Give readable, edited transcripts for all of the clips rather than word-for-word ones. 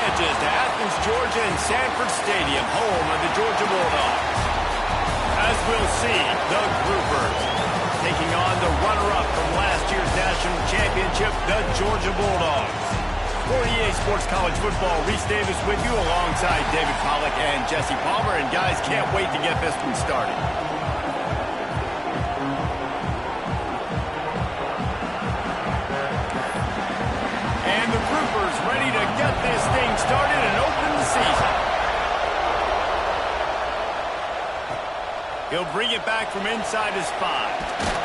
advantages to Athens, Georgia and Sanford Stadium, home of the Georgia Bulldogs. As we'll see, the Groupers taking on the runner-up from last year's national championship, the Georgia Bulldogs. For EA Sports College Football, Reese Davis with you alongside David Pollack and Jesse Palmer. And guys, can't wait to get this one started. And the Groupers ready to get this thing started and open the season. He'll bring it back from inside his 5.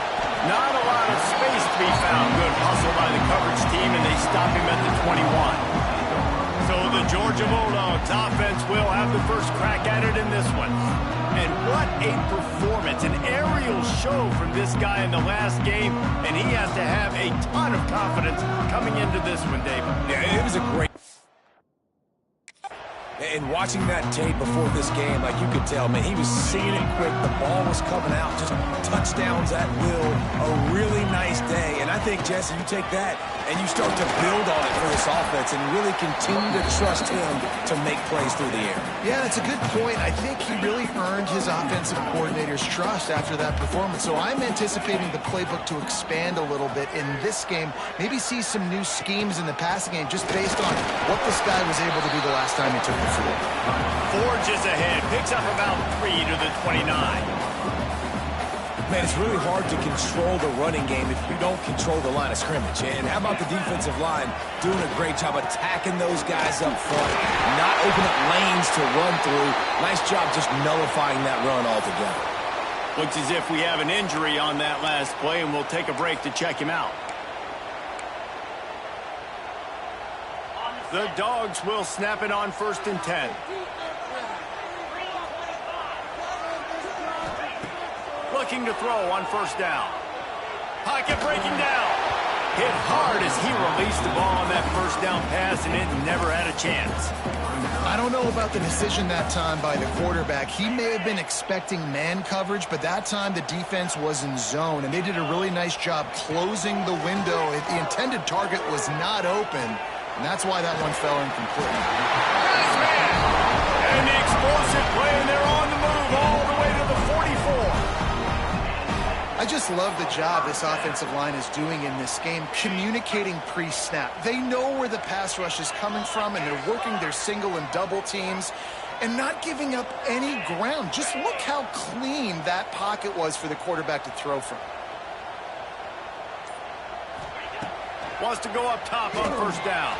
Not a lot of space to be found. Good hustle by the coverage team, and they stop him at the 21. So the Georgia Bulldogs offense will have the first crack at it in this one. And what a performance, an aerial show from this guy in the last game, and he has to have a ton of confidence coming into this one, David. Yeah, it was a great... And watching that tape before this game, like you could tell, man, he was seeing it quick. The ball was coming out, just touchdowns at will. A really nice day. And I think, Jesse, you take that and you start to build on it for this offense and really continue to trust him to make plays through the air. Yeah, that's a good point. I think he really earned his offensive coordinator's trust after that performance. So I'm anticipating the playbook to expand a little bit in this game. Maybe see some new schemes in the passing game just based on what this guy was able to do the last time he took the field. Forges ahead, picks up about 3 to the 29. Man, it's really hard to control the running game if you don't control the line of scrimmage. And how about the defensive line doing a great job attacking those guys up front, not opening up lanes to run through. Nice job just nullifying that run altogether. Looks as if we have an injury on that last play, and we'll take a break to check him out. The Dogs will snap it on 1st and 10. Looking to throw on 1st down. Pocket breaking down. Hit hard as he released the ball on that 1st down pass, and it never had a chance. I don't know about the decision that time by the quarterback. He may have been expecting man coverage, but that time the defense was in zone, and they did a really nice job closing the window. The intended target was not open, and that's why that one fell incomplete. Nice man. And the explosive play, and they're on the move all the way to the 44. I just love the job this offensive line is doing in this game, communicating pre-snap. They know where the pass rush is coming from, and they're working their single and double teams and not giving up any ground. Just look how clean that pocket was for the quarterback to throw from. Wants to go up top on 1st down.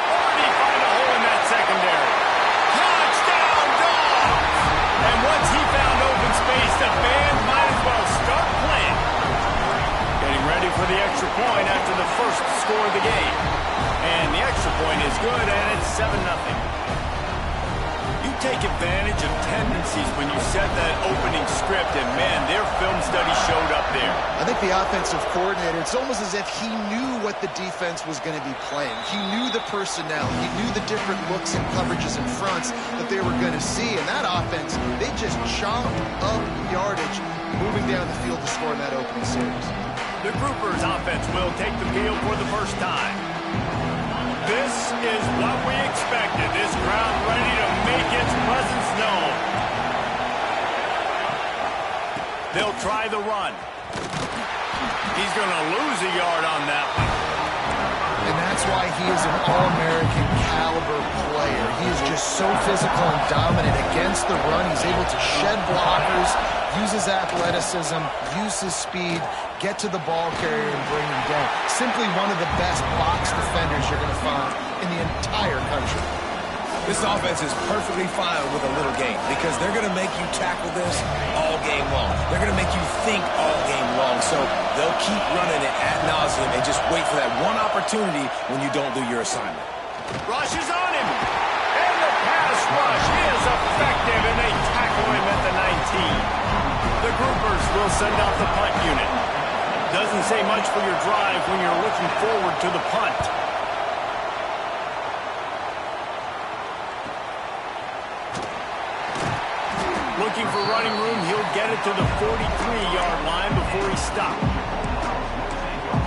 Already find a hole in that secondary. Touchdown, Dogs! And once he found open space, the band might as well start playing. Getting ready for the extra point after the first score of the game. And the extra point is good, and it's 7-0. You take advantage of tendencies when you set that opening script, and man, their film study showed up there. I think the offensive coordinator, it's almost as if he knew what the defense was going to be playing. He knew the personnel. He knew the different looks and coverages and fronts that they were going to see. And that offense, they just chomped up yardage moving down the field to score in that opening series. The Groupers offense will take the field for the first time. This is what we expected. This crowd ready to make its presence known. They'll try the run. He's going to lose a yard on that one. And that's why he is an All-American caliber player. He is just so physical and dominant against the run. He's able to shed blockers, use his athleticism, use his speed, get to the ball carrier and bring him down. Simply one of the best box defenders you're going to find in the entire country. This offense is perfectly fine with a little game because they're going to make you tackle this all game long. They're going to make you think all game long. So they'll keep running it ad nauseum and just wait for that one opportunity when you don't do your assignment. Rush is on him. And the pass rush is effective, and they tackle him at the 19. The Groupers will send out the punt unit. Doesn't say much for your drive when you're looking forward to the punt. Looking for running room, he'll get it to the 43-yard line before he stops.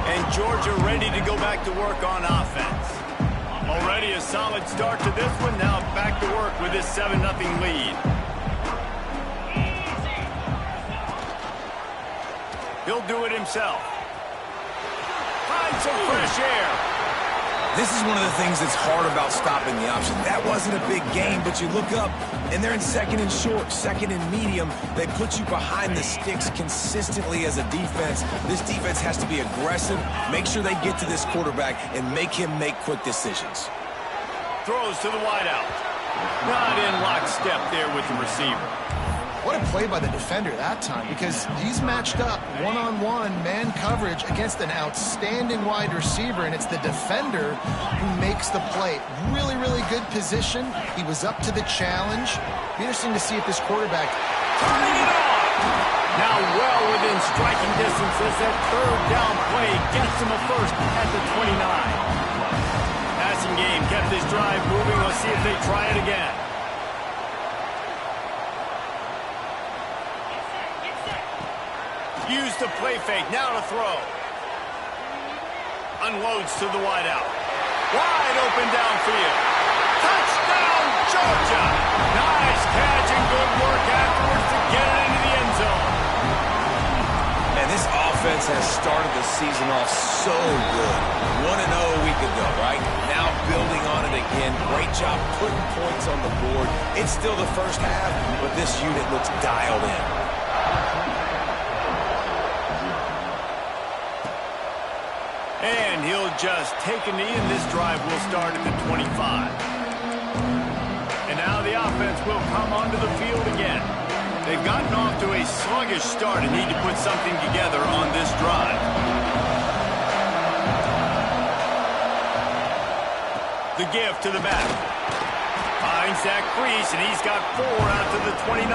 And Georgia ready to go back to work on offense. Already a solid start to this one. Now back to work with this 7-0 lead. He'll do it himself. Find some fresh air. This is one of the things that's hard about stopping the option. That wasn't a big gain, but you look up, and they're in second and short, second and medium. They put you behind the sticks consistently as a defense. This defense has to be aggressive, make sure they get to this quarterback, and make him make quick decisions. Throws to the wideout. Not in lockstep there with the receiver. What a play by the defender that time, because he's matched up one-on-one man coverage against an outstanding wide receiver, and it's the defender who makes the play. Really, really good position. He was up to the challenge. Be interesting to see if this quarterback... Turning it on! Now well within striking distance as that third down play gets him a first at the 29. Passing game kept this drive moving. Let's see if they try it again. Use the play fake, now to throw. Unloads to the wideout. Wide open downfield. Touchdown, Georgia! Nice catch and good work afterwards to get it into the end zone. And this offense has started the season off so good. 1-0 a week ago, right? Now building on it again. Great job putting points on the board. It's still the first half, but this unit looks dialed in. And he'll just take a knee, and this drive will start at the 25. And now the offense will come onto the field again. They've gotten off to a sluggish start and need to put something together on this drive. The give to the back. Finds that crease, and he's got 4 out to the 29.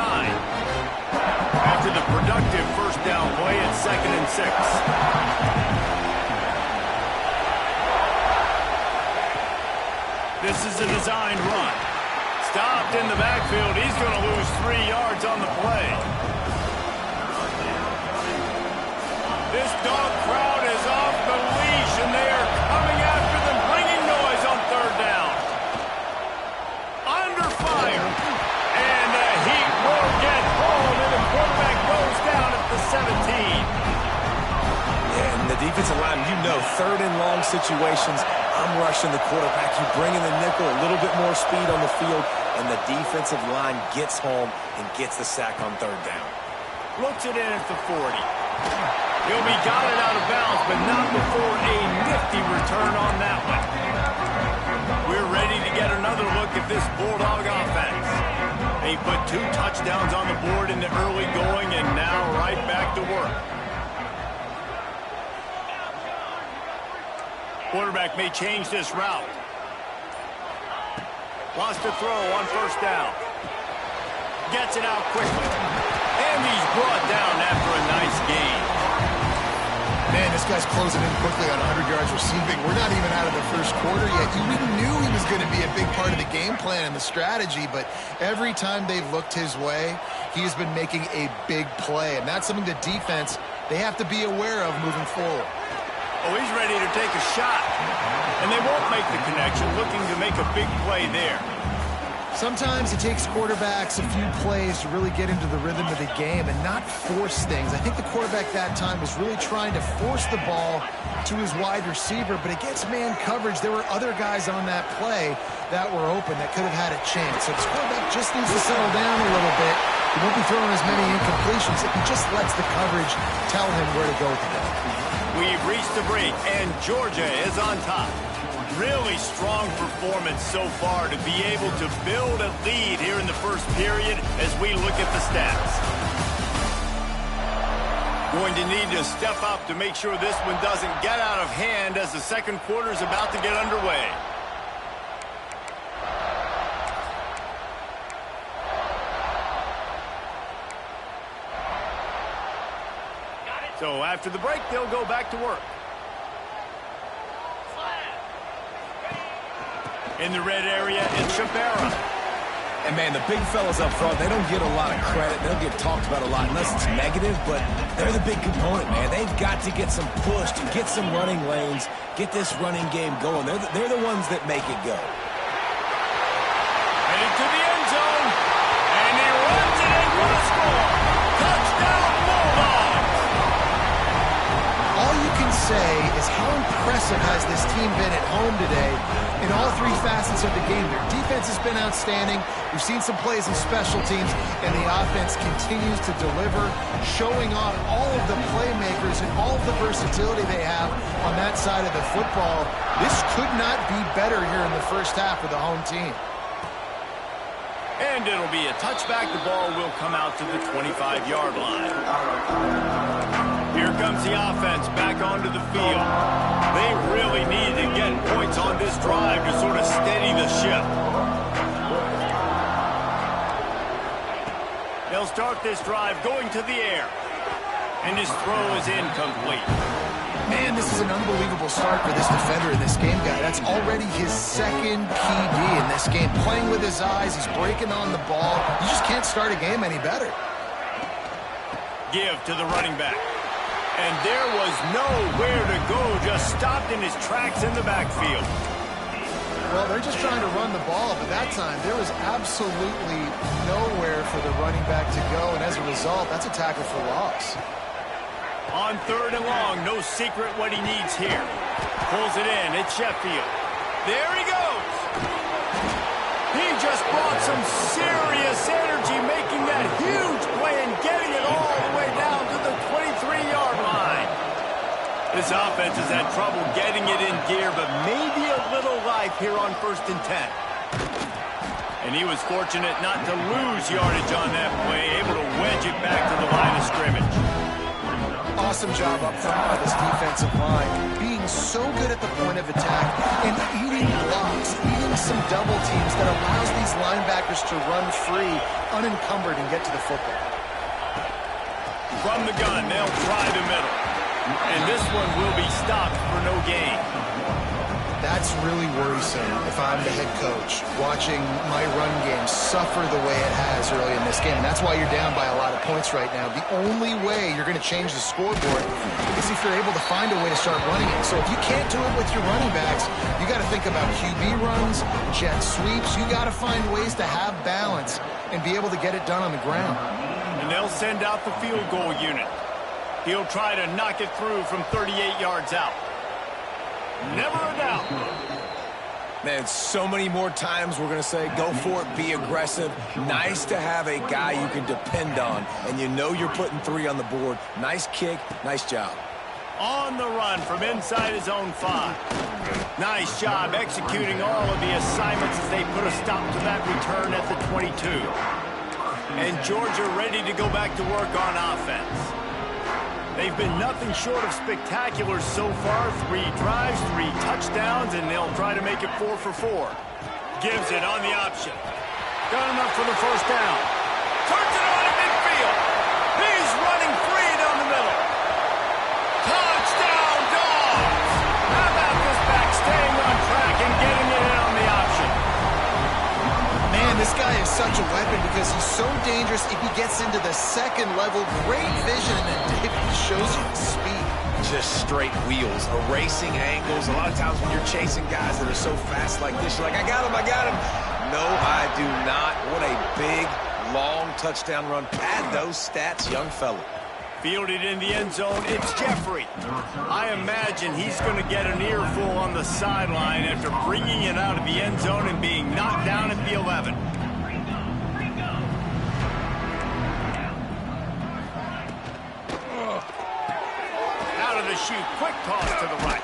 After the productive first down play at 2nd and 6. This is a designed run. Stopped in the backfield. He's going to lose 3 yards on the play. This dog crowd is off the leash, and they are coming after them, bringing noise on 3rd down. Under fire. And the heat will get home, and the quarterback goes down at the 17. And the defensive line, you know, 3rd and long situations, I'm rushing the quarterback. You bring in the nickel, a little bit more speed on the field, and the defensive line gets home and gets the sack on 3rd down. Looks it in at the 40. He'll be got it out of bounds, but not before a nifty return on that one. We're ready to get another look at this Bulldog offense. They put 2 touchdowns on the board in the early going, and now right back to work. Quarterback may change this route. Wants to throw on 1st down. Gets it out quickly. And he's brought down after a nice gain. Man, this guy's closing in quickly on 100 yards receiving. We're not even out of the first quarter yet. We knew he was going to be a big part of the game plan and the strategy, but every time they've looked his way, he has been making a big play. And that's something the defense, they have to be aware of moving forward. Oh, he's ready to take a shot. And they won't make the connection, looking to make a big play there. Sometimes it takes quarterbacks a few plays to really get into the rhythm of the game and not force things. I think the quarterback that time was really trying to force the ball to his wide receiver, but against man coverage, there were other guys on that play that were open that could have had a chance. So this quarterback just needs to settle down a little bit. He won't be throwing as many incompletions if he just lets the coverage tell him where to go with the ball. We've reached the break, and Georgia is on top. Really strong performance so far to be able to build a lead here in the first period as we look at the stats. Going to need to step up to make sure this one doesn't get out of hand as the second quarter is about to get underway. So after the break, they'll go back to work. In the red area, it's Shabara. And, man, the big fellas up front, they don't get a lot of credit. They don't get talked about a lot unless it's negative, but they're the big component, man. They've got to get some push to get some running lanes, get this running game going. They're the ones that make it go. Headed to the end zone, and he runs it in for the score. Touchdown, Bulldogs! All you can say is how impressive has this team been at home today in all three facets of the game. Their defense has been outstanding. We've seen some plays in special teams, and the offense continues to deliver, showing off all of the playmakers and all of the versatility they have on that side of the football. This could not be better here in the first half with the home team. And it'll be a touchback. The ball will come out to the 25-yard line. Here comes the offense back onto the field. They really need to get points on this drive to sort of steady the ship. They'll start this drive going to the air. And his throw is incomplete. Man, this is an unbelievable start for this defender in this game, guy. That's already his second PD in this game. Playing with his eyes, he's breaking on the ball. You just can't start a game any better. Give to the running back. And there was nowhere to go, just stopped in his tracks in the backfield. Well, they're just trying to run the ball, but that time there was absolutely nowhere for the running back to go, and as a result, that's a tackle for loss. On 3rd and long, no secret what he needs here. Pulls it in, it's Sheffield. There he goes. He just brought some serious energy, making that huge play and getting it all the way down to the 23-yard line. This offense has had trouble getting it in gear, but maybe a little life here on 1st and 10. And he was fortunate not to lose yardage on that play, able to wedge it back to the line of scrimmage. Awesome job up front by this defensive line, being so good at the point of attack and eating blocks, eating some double teams that allows these linebackers to run free, unencumbered, and get to the football. From the gun, they'll try the middle. And this one will be stopped for no gain. That's really worrisome if I'm the head coach, watching my run game suffer the way it has early in this game. And that's why you're down by a lot of points right now. The only way you're going to change the scoreboard is if you're able to find a way to start running it. So if you can't do it with your running backs, you got to think about QB runs, jet sweeps. You got to find ways to have balance and be able to get it done on the ground. And they'll send out the field goal unit. He'll try to knock it through from 38 yards out. Never a doubt. Man, so many more times we're going to say, go for it, be aggressive. Nice to have a guy you can depend on, and you know you're putting 3 on the board. Nice kick, nice job. On the run from inside his own 5. Nice job executing all of the assignments as they put a stop to that return at the 22. And Georgia ready to go back to work on offense. They've been nothing short of spectacular so far. 3 drives, 3 touchdowns, and they'll try to make it 4 for 4. Gives it on the option. Got enough for the first down. Turns it on in midfield. He's running free down the middle. Touchdown, Dogs! How about this back staying on track and getting it in on the option? Man, this guy is such a weapon because he's so dangerous if he gets into the second level. Great vision, and then David shows you the speed. Just straight wheels, erasing angles. A lot of times when you're chasing guys that are so fast like this, you're like, I got him, I got him. No, I do not. What a big, long touchdown run. Pad those stats, young fella. Fielded in the end zone, it's Jeffrey. I imagine he's going to get an earful on the sideline after bringing it out of the end zone and being knocked down at the 11. Out of the chute, quick toss to the right.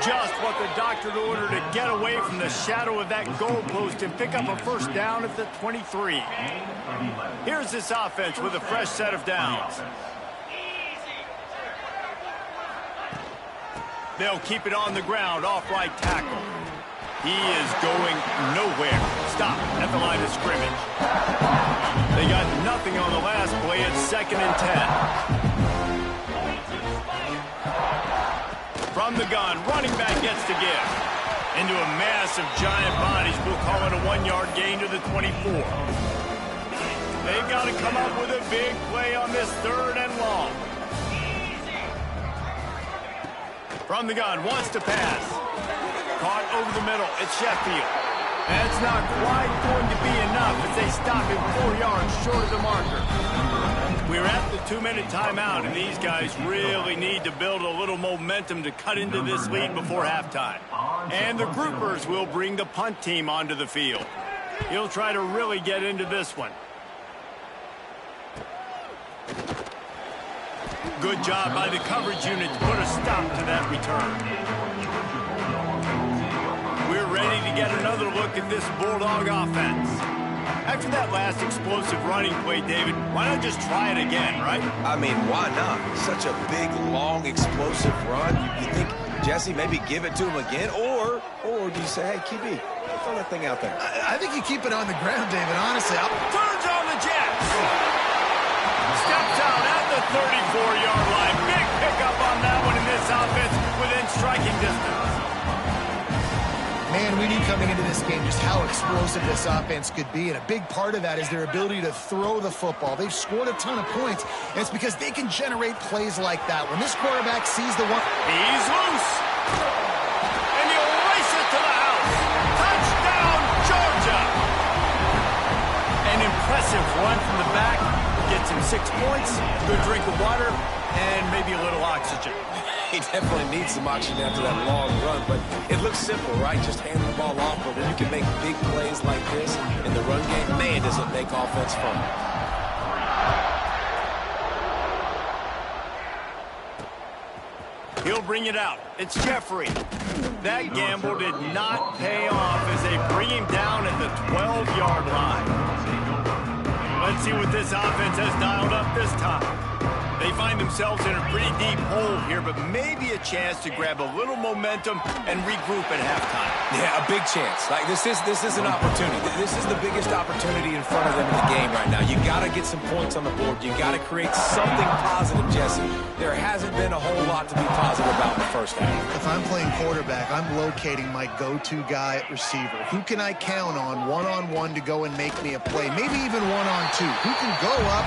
Just what the doctor ordered to get away from the shadow of that goalpost and pick up a first down at the 23. Here's this offense with a fresh set of downs. They'll keep it on the ground, off right tackle. He is going nowhere. Stop at the line of scrimmage. They got nothing on the last play. It's 2nd and 10. From the gun, running back gets to give. Into a mass of giant bodies. We'll call it a 1-yard gain to the 24. They've got to come up with a big play on this 3rd and long. From the gun, wants to pass. Caught over the middle. It's Sheffield. That's not quite going to be enough as they stop him 4 yards short of the marker. We're at the 2-minute timeout, and these guys really need to build a little momentum to cut into this lead before halftime. And the groupers will bring the punt team onto the field. He'll try to really get into this one. Good job by the coverage unit to put a stop to that return. We're ready to get another look at this Bulldog offense. After that last explosive running play, David, why not just try it again, right? I mean, why not? Such a big, long, explosive run. You think, Jesse, maybe give it to him again? Or do you say, hey, QB, throw that thing out there? I think you keep it on the ground, David, honestly. Turns on the Jets. Steps out at the 34-yard line. Big pickup on that one in this offense within striking distance. Man, we knew coming into this game just how explosive this offense could be, and a big part of that is their ability to throw the football. They've scored a ton of points, and it's because they can generate plays like that. When this quarterback sees the one... He's loose. And he'll race it to the house. Touchdown, Georgia. An impressive run from the back. Gets him 6 points, good drink of water, and maybe a little oxygen. He definitely needs some oxygen after that long run, but it looks simple, right? Just hand the ball off, but when you can make big plays like this in the run game, man, does it make offense fun. He'll bring it out. It's Jeffrey. That gamble did not pay off as they bring him down at the 12-yard line. Let's see what this offense has dialed up this time. They find themselves in a pretty deep hole here, but maybe a chance to grab a little momentum and regroup at halftime. Yeah, a big chance. Like this is an opportunity. This is the biggest opportunity in front of them in the game right now. You got to get some points on the board. You got to create something positive, Jesse. There hasn't been a whole lot to be positive about in the first half. If I'm playing quarterback, I'm locating my go-to guy at receiver. Who can I count on one-on-one to go and make me a play? Maybe even one-on-two. Who can go up,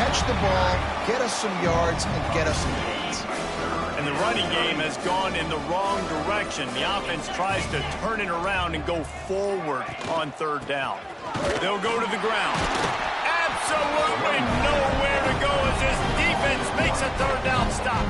catch the ball, get us some yards, and get us some points. And the running game has gone in the wrong direction. The offense tries to turn it around and go forward on 3rd down. They'll go to the ground. Absolutely nowhere to go as this defense makes a 3rd down stop.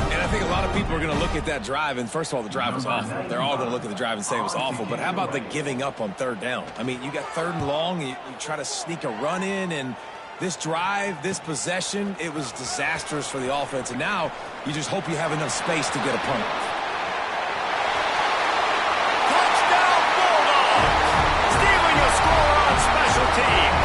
And I think a lot of people are going to look at that drive, and first of all, the drive was awful. They're all going to look at the drive and say it was awful, but how about the giving up on 3rd down? I mean, you got 3rd and long, you try to sneak a run in, and this drive, this possession, it was disastrous for the offense, and now you just hope you have enough space to get a punt. Touchdown, Bulldogs! Stealing a score on special teams.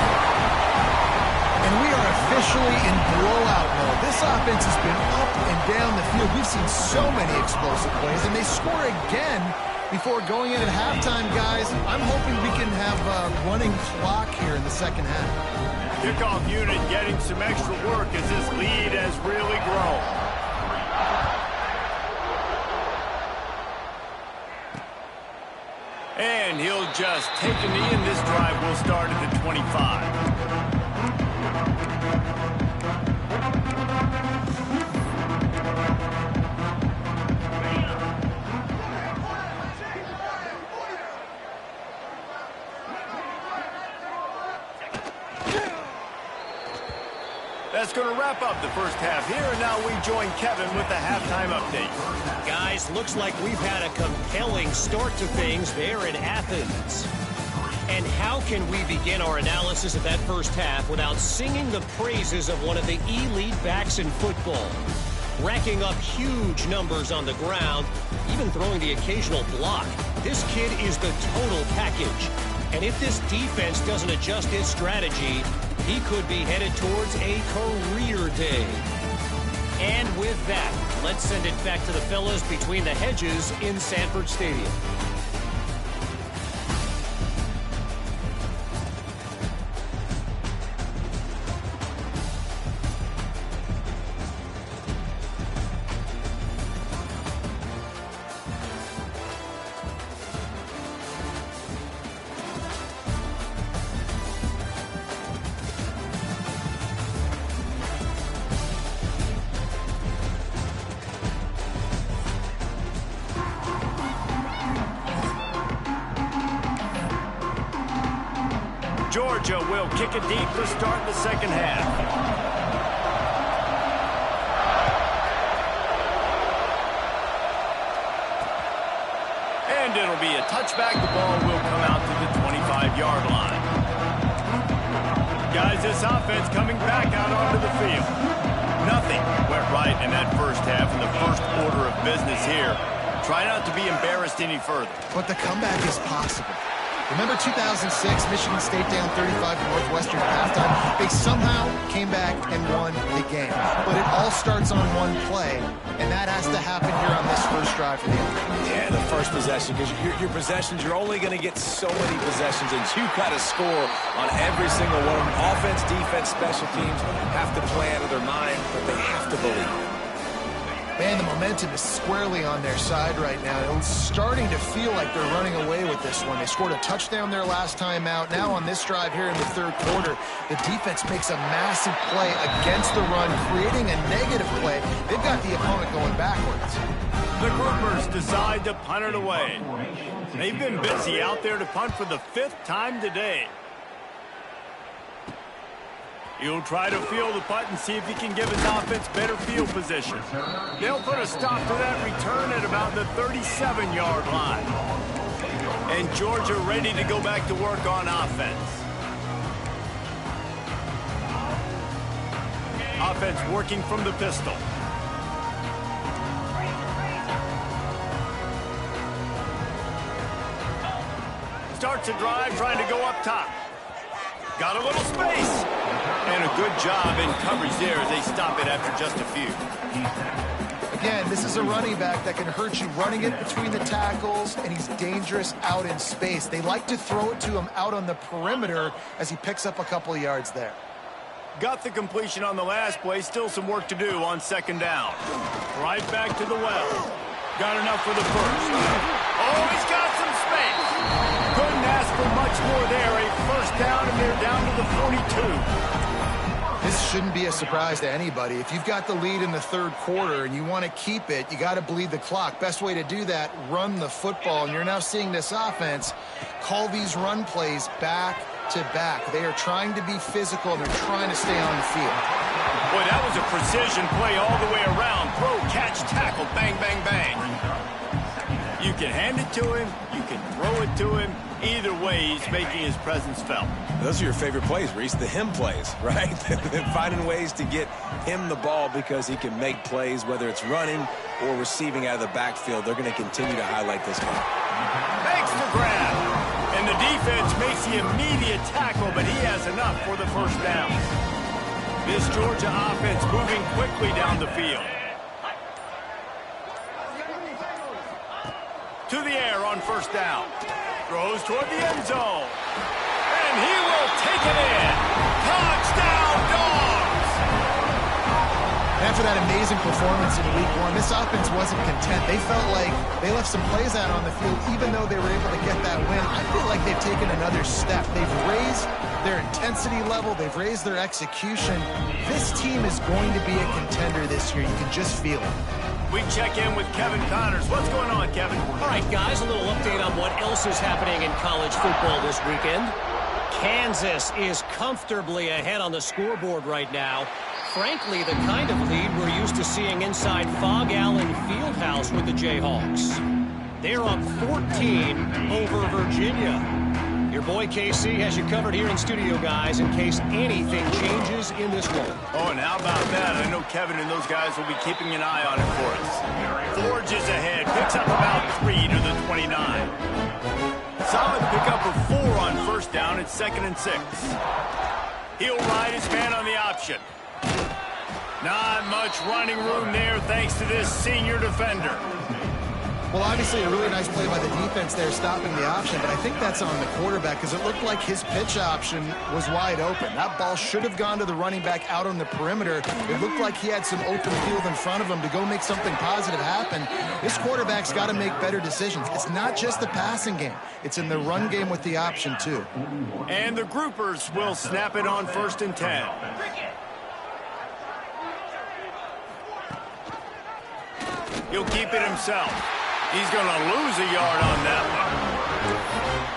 And we are officially in blowout mode. This offense has been up and down the field. We've seen so many explosive plays, and they score again before going in at halftime, guys. I'm hoping we can have a running clock here in the second half. Kickoff unit getting some extra work as this lead has really grown. And he'll just take a knee, and this drive will start at the 25. That's going to wrap up the first half here, and now we join Kevin with the halftime update. Guys, looks like we've had a compelling start to things there in Athens. And how can we begin our analysis of that first half without singing the praises of one of the elite backs in football? Racking up huge numbers on the ground, even throwing the occasional block. This kid is the total package. And if this defense doesn't adjust its strategy, he could be headed towards a career day. And with that, let's send it back to the fellas between the hedges in Sanford Stadium. Georgia will kick it deep to start the second half. And it'll be a touchback. The ball will come out to the 25-yard line. Guys, this offense coming back out onto the field. Nothing went right in that first half in the first order of business here. Try not to be embarrassed any further. But the comeback is possible. Remember 2006, Michigan State down 35 to Northwestern at halftime? They somehow came back and won the game. But it all starts on one play, and that has to happen here on this first drive for the offense. Yeah, the first possession, because your possessions, you're only going to get so many possessions, and you've got to score on every single one. Offense, defense, special teams have to play out of their mind, but they have to believe. Man, the momentum is squarely on their side right now. It's starting to feel like they're running away with this one. They scored a touchdown their last time out. Now on this drive here in the third quarter, the defense makes a massive play against the run, creating a negative play. They've got the opponent going backwards. The Groupers decide to punt it away. They've been busy out there to punt for the 5th time today. He'll try to field the punt and see if he can give his offense better field position. They'll put a stop to that return at about the 37-yard line. And Georgia ready to go back to work on offense. Offense working from the pistol. Starts a drive trying to go up top. Got a little space. And a good job in coverage there as they stop it after just a few. Again, this is a running back that can hurt you running it between the tackles, and he's dangerous out in space. They like to throw it to him out on the perimeter as he picks up a couple of yards there. Got the completion on the last play. Still some work to do on second down. Right back to the well. Got enough for the first. Oh, he's got some space. Couldn't ask for much more there. A first down, and they're down to the 42. This shouldn't be a surprise to anybody. If you've got the lead in the third quarter and you want to keep it, you got to bleed the clock. Best way to do that, run the football. And you're now seeing this offense call these run plays back to back. They are trying to be physical, and they're trying to stay on the field. Boy, that was a precision play all the way around. Throw, catch, tackle, bang, bang, bang. You can hand it to him. You can throw it to him. Either way, he's making his presence felt. Those are your favorite plays, Reese, the him plays, right? Finding ways to get him the ball because he can make plays, whether it's running or receiving out of the backfield. They're going to continue to highlight this guy. Makes the grab. And the defense makes the immediate tackle, but he has enough for the first down. This Georgia offense moving quickly down the field. To the air on first down. Throws toward the end zone. And he will take it in. Touchdown, Dogs! After that amazing performance in week one, this offense wasn't content. They felt like they left some plays out on the field, even though they were able to get that win. I feel like they've taken another step. They've raised their intensity level. They've raised their execution. This team is going to be a contender this year. You can just feel it. We check in with Kevin Connors. What's going on, Kevin? All right, guys, a little update on what else is happening in college football this weekend. Kansas is comfortably ahead on the scoreboard right now. Frankly, the kind of lead we're used to seeing inside Fog Allen Fieldhouse with the Jayhawks. They're up 14 over Virginia. Your boy KC has you covered here in studio, guys, in case anything changes in this one. Oh, and how about that? I know Kevin and those guys will be keeping an eye on it for us. Forges ahead, picks up about 3 to the 29. Solid pickup of 4 on first down. It's 2nd and 6. He'll ride his man on the option. Not much running room there thanks to this senior defender. Well, obviously a really nice play by the defense there stopping the option, but I think that's on the quarterback because it looked like his pitch option was wide open. That ball should have gone to the running back out on the perimeter. It looked like he had some open field in front of him to go make something positive happen. This quarterback's got to make better decisions. It's not just the passing game. It's in the run game with the option, too. And the Groupers will snap it on 1st and 10. He'll keep it himself. He's going to lose a yard on that one.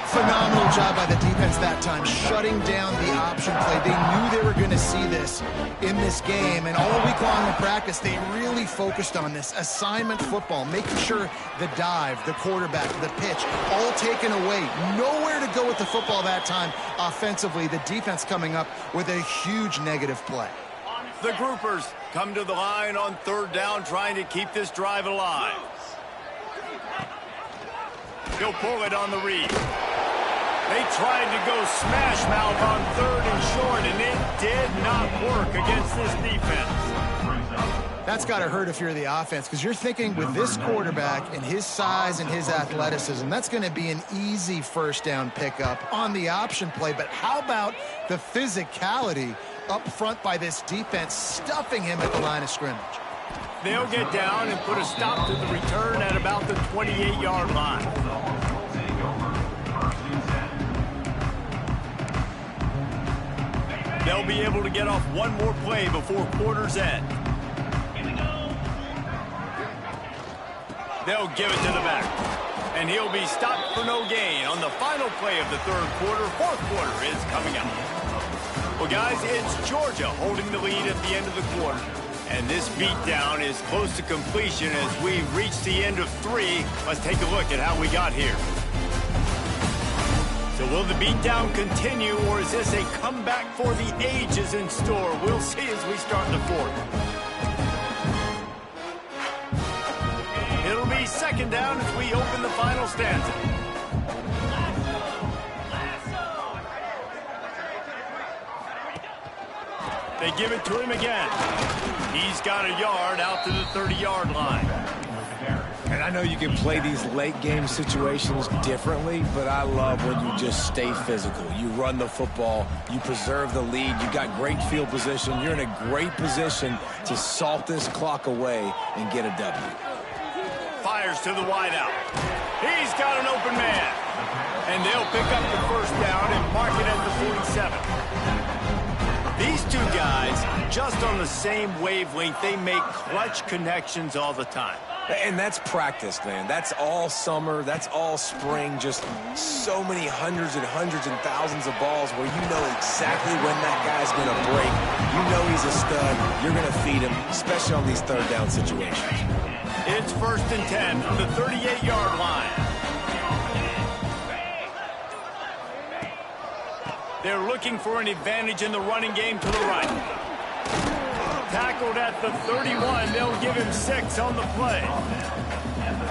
Phenomenal job by the defense that time, shutting down the option play. They knew they were going to see this in this game, and all week long in practice, they really focused on this assignment football, making sure the dive, the quarterback, the pitch, all taken away. Nowhere to go with the football that time offensively. The defense coming up with a huge negative play. The groupers come to the line on third down, trying to keep this drive alive. He'll pull it on the read. They tried to go smash mouth on third and short, and it did not work against this defense. That's got to hurt if you're the offense, because you're thinking with this quarterback and his size and his athleticism, that's going to be an easy first down pickup on the option play. But how about the physicality up front by this defense, stuffing him at the line of scrimmage? They'll get down and put a stop to the return at about the 28-yard line. They'll be able to get off one more play before quarter's end. They'll give it to the back. And he'll be stopped for no gain on the final play of the third quarter. Fourth quarter is coming up. Well, guys, it's Georgia holding the lead at the end of the quarter. And this beatdown is close to completion as we reach the end of 3. Let's take a look at how we got here. So will the beatdown continue, or is this a comeback for the ages in store? We'll see as we start the fourth. It'll be second down as we open the final stanza. They give it to him again. He's got a yard out to the 30-yard line. And I know you can play these late game situations differently, but I love when you just stay physical. You run the football, you preserve the lead, you got great field position, you're in a great position to salt this clock away and get a W. Fires to the wideout. He's got an open man. And they'll pick up the first down and mark it at the 47. These two guys, just on the same wavelength, they make clutch connections all the time. And that's practice, man. That's all summer. That's all spring. Just so many hundreds and thousands of balls where you know exactly when that guy's going to break. You know he's a stud. You're going to feed him, especially on these third down situations. It's 1st and 10 from the 38-yard line. They're looking for an advantage in the running game to the right. Tackled at the 31. They'll give him 6 on the play.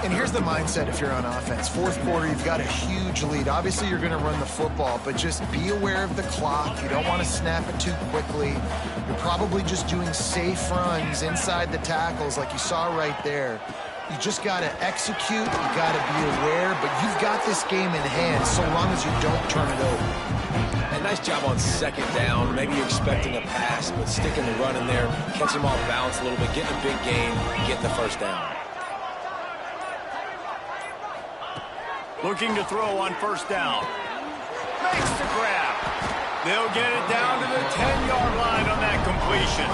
And here's the mindset if you're on offense. Fourth quarter, you've got a huge lead. Obviously, you're going to run the football, but just be aware of the clock. You don't want to snap it too quickly. You're probably just doing safe runs inside the tackles like you saw right there. You just got to execute. You got to be aware, but you've got this game in hand so long as you don't turn it over. And nice job on second down. Maybe you're expecting a pass, but sticking the run in there, catch him off balance a little bit, getting a big gain, get the first down. Looking to throw on first down. Makes the grab. They'll get it down to the 10-yard line on that completion.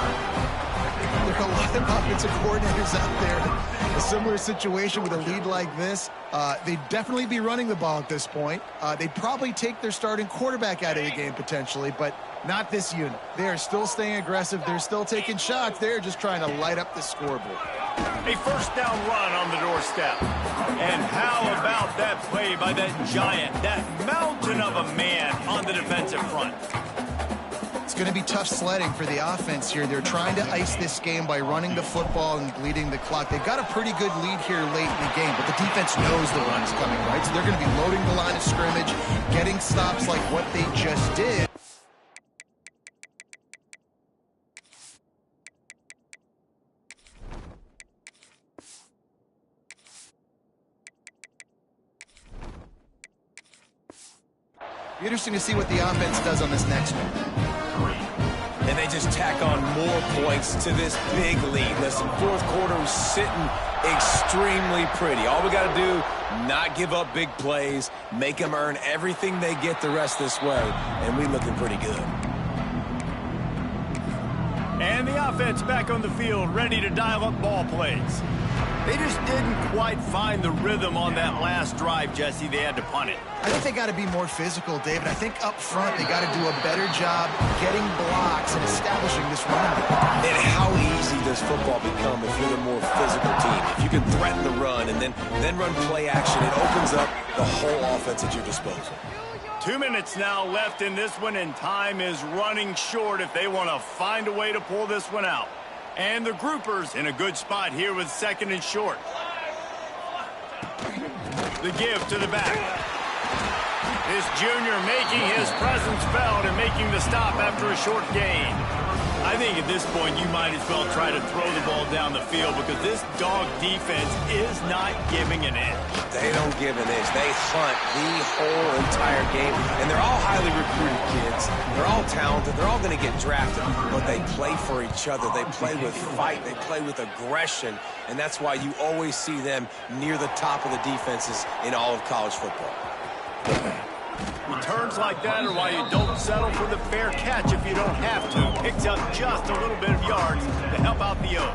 There are a lot of offensive coordinators out there. A similar situation with a lead like this. They'd definitely be running the ball at this point. They'd probably take their starting quarterback out of the game potentially, but not this unit. They are still staying aggressive. They're still taking shots. They're just trying to light up the scoreboard. A first down run on the doorstep. And how about that play by that giant, that mountain of a man on the defensive front? It's going to be tough sledding for the offense here. They're trying to ice this game by running the football and bleeding the clock. They've got a pretty good lead here late in the game, but the defense knows the run is coming, right? So they're going to be loading the line of scrimmage, getting stops like what they just did. Be interesting to see what the offense does on this next one. And they just tack on more points to this big lead. Listen, fourth quarter was sitting extremely pretty. All we got to do, not give up big plays, make them earn everything they get the rest this way, and we looking pretty good. And the offense back on the field, ready to dial up ball plays. They just didn't quite find the rhythm on that last drive, Jesse. They had to punt it. I think they got to be more physical, David. I think up front they got to do a better job getting blocks and establishing this run. And how easy does football become if you're the more physical team? If you can threaten the run and then run play action, it opens up the whole offense at your disposal. 2 minutes now left in this one, and time is running short if they want to find a way to pull this one out. And the groupers in a good spot here with 2nd and short. The give to the back. This junior making his presence felt and making the stop after a short gain. I think at this point you might as well try to throw the ball down the field because this dog defense is not giving an inch. They don't give an inch. They hunt the whole entire game. And they're all highly recruited kids. They're all talented. They're all going to get drafted. But they play for each other. They play with fight. They play with aggression. And that's why you always see them near the top of the defenses in all of college football. Returns like that are why you don't settle for the fair catch if you don't have to. Picks up just a little bit of yards to help out the O.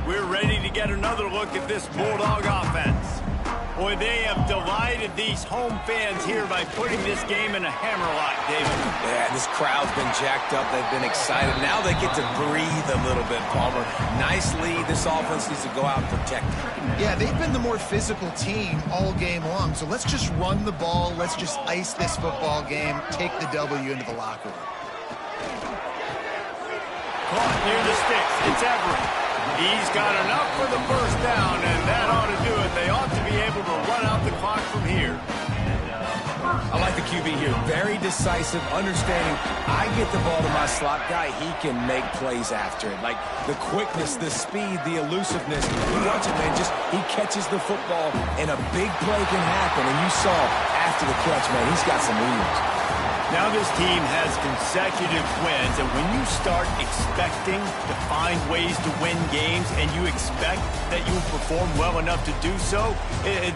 We're ready to get another look at this Bulldog offense. Boy, they have delighted these home fans here by putting this game in a hammerlock, David. Yeah, this crowd's been jacked up. They've been excited. Now they get to breathe a little bit, Palmer. Nice lead. This offense needs to go out and protect it. Yeah, they've been the more physical team all game long. So let's just run the ball. Let's just ice this football game. Take the W into the locker room. Caught near the sticks. It's Everett. He's got enough for the first down, and that ought to do it. They ought to be able to run out the clock from here. I like the QB here. Very decisive, understanding. I get the ball to my slot guy. He can make plays after it. Like the quickness, the speed, the elusiveness. You watch it, man. Just he catches the football, and a big play can happen. And you saw after the catch, man, he's got some wheels. Now this team has consecutive wins, and when you start expecting to find ways to win games and you expect that you'll perform well enough to do so,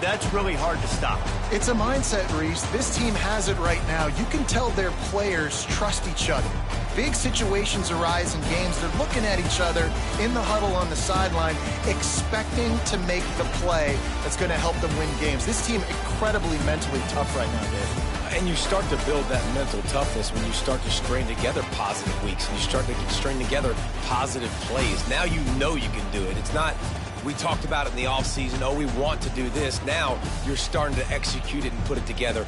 that's really hard to stop. It's a mindset, Reese. This team has it right now. You can tell their players trust each other. Big situations arise in games. They're looking at each other in the huddle on the sideline, expecting to make the play that's going to help them win games. This team incredibly mentally tough right now, Dave. And you start to build that mental toughness when you start to string together positive weeks and you start to string together positive plays. Now you know you can do it. It's not, we talked about it in the offseason, oh, we want to do this. Now you're starting to execute it and put it together.